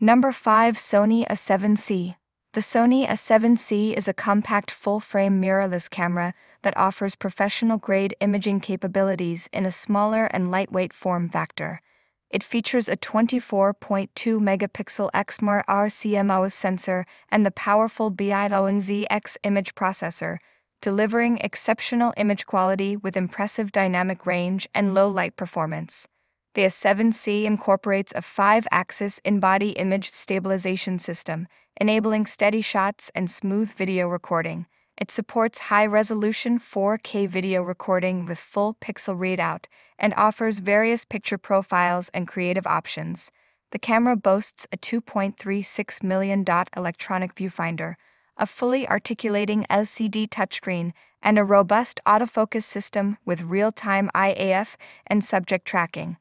Number 5. Sony A7C. The Sony A7C is a compact full-frame mirrorless camera that offers professional-grade imaging capabilities in a smaller and lightweight form factor. It features a 24.2-megapixel XMR CMOS sensor and the powerful EOS image processor, delivering exceptional image quality with impressive dynamic range and low light performance. The A7C incorporates a 5-axis in-body image stabilization system, enabling steady shots and smooth video recording. It supports high-resolution 4K video recording with full pixel readout and offers various picture profiles and creative options. The camera boasts a 2.36 million dot electronic viewfinder, a fully articulating LCD touchscreen, and a robust autofocus system with real-time IAF and subject tracking.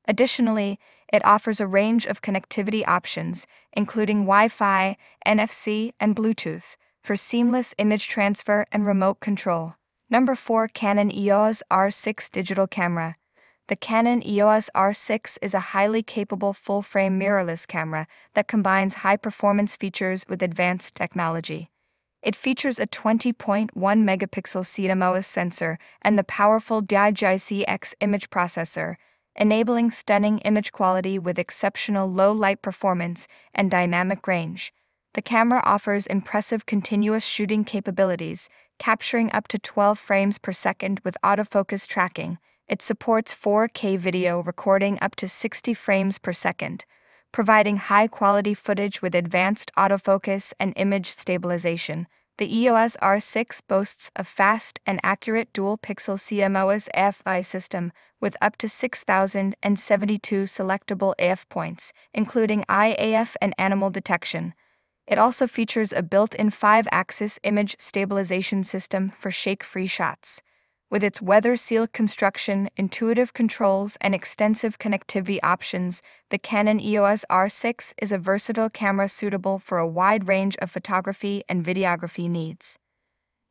Additionally, it offers a range of connectivity options, including Wi-Fi, NFC, and Bluetooth, for seamless image transfer and remote control. Number 4. Canon EOS R6 Digital Camera. The Canon EOS R6 is a highly capable full-frame mirrorless camera that combines high-performance features with advanced technology. It features a 20.1-megapixel CMOS sensor and the powerful EOS image processor, enabling stunning image quality with exceptional low light performance and dynamic range. The camera offers impressive continuous shooting capabilities, capturing up to 12 frames per second with autofocus tracking. It supports 4K video recording up to 60 frames per second, providing high-quality footage with advanced autofocus and image stabilization. The EOS R6 boasts a fast and accurate dual-pixel CMOS AF system with up to 6,072 selectable AF points, including IAF and animal detection. It also features a built-in 5-axis image stabilization system for shake-free shots. With its weather-sealed construction, intuitive controls, and extensive connectivity options, the Canon EOS R6 is a versatile camera suitable for a wide range of photography and videography needs.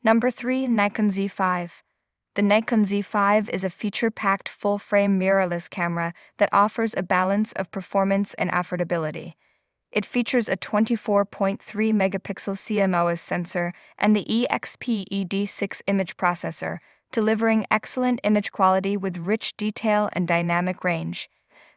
Number 3. Nikon Z5. The Nikon Z5 is a feature-packed full-frame mirrorless camera that offers a balance of performance and affordability. It features a 24.3-megapixel CMOS sensor and the EXP-ED6 image processor, delivering excellent image quality with rich detail and dynamic range.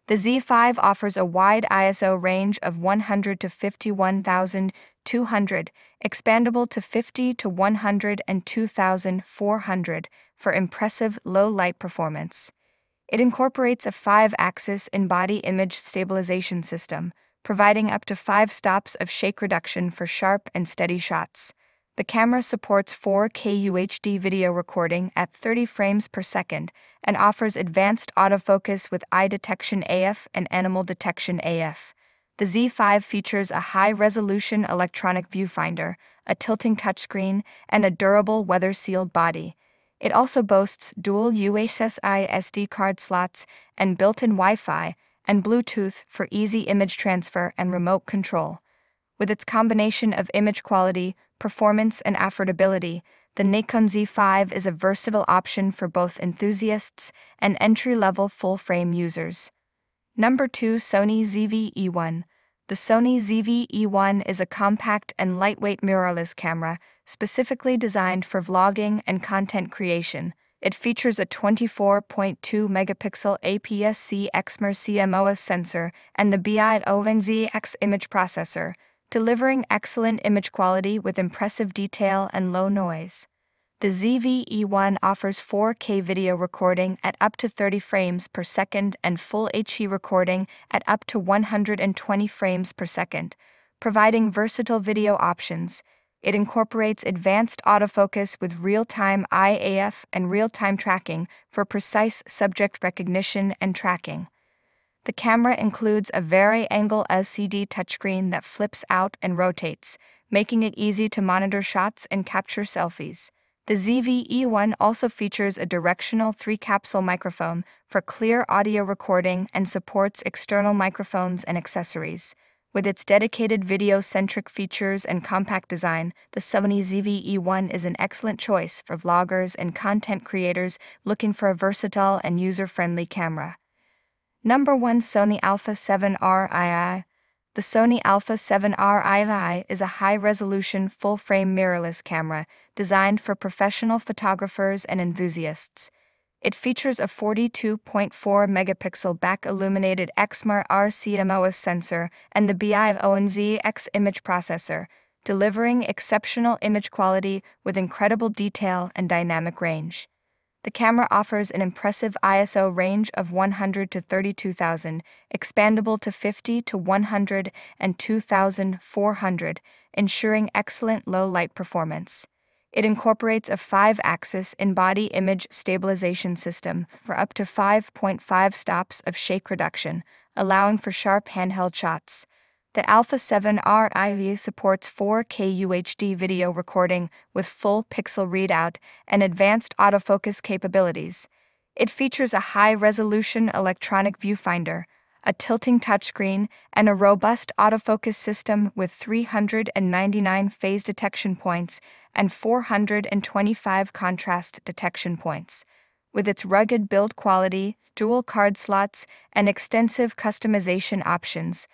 The Z5 offers a wide ISO range of 100 to 51,200, expandable to 50 to 102,400 for impressive low-light performance. It incorporates a 5-axis in-body image stabilization system, providing up to 5 stops of shake reduction for sharp and steady shots. The camera supports 4K UHD video recording at 30 frames per second and offers advanced autofocus with eye detection AF and animal detection AF. The Z5 features a high-resolution electronic viewfinder, a tilting touchscreen, and a durable weather-sealed body. It also boasts dual UHSI SD card slots and built-in Wi-Fi and Bluetooth for easy image transfer and remote control. With its combination of image quality, performance, and affordability, the Nikon Z5 is a versatile option for both enthusiasts and entry-level full-frame users. Number 2. Sony ZV1. The Sony ZV1 is a compact and lightweight mirrorless camera specifically designed for vlogging and content creation. It features a 24.2-megapixel APS-C XMR CMOS sensor and the EOS image processor, delivering excellent image quality with impressive detail and low noise. The ZV1 offers 4K video recording at up to 30 frames per second and full HD recording at up to 120 frames per second, providing versatile video options. It incorporates advanced autofocus with real-time IAF and real-time tracking for precise subject recognition and tracking. The camera includes a vari-angle LCD touchscreen that flips out and rotates, making it easy to monitor shots and capture selfies. The ZV1 also features a directional 3-capsule microphone for clear audio recording and supports external microphones and accessories. With its dedicated video-centric features and compact design, the Sony ZV1 is an excellent choice for vloggers and content creators looking for a versatile and user-friendly camera. Number 1. Sony Alpha 7 RII. The Sony Alpha 7R is a high-resolution, full-frame mirrorless camera designed for professional photographers and enthusiasts. It features a 42.4-megapixel back-illuminated XMR CMOS sensor and the BIONZ-X image processor, delivering exceptional image quality with incredible detail and dynamic range. The camera offers an impressive ISO range of 100 to 32,000, expandable to 50 to 100 and 2,400, ensuring excellent low-light performance. It incorporates a 5-axis in-body image stabilization system for up to 5.5 stops of shake reduction, allowing for sharp handheld shots. The Alpha 7R supports 4K UHD video recording with full pixel readout and advanced autofocus capabilities. It features a high-resolution electronic viewfinder, a tilting touchscreen, and a robust autofocus system with 399 phase detection points and 425 contrast detection points. With its rugged build quality, dual card slots, and extensive customization options,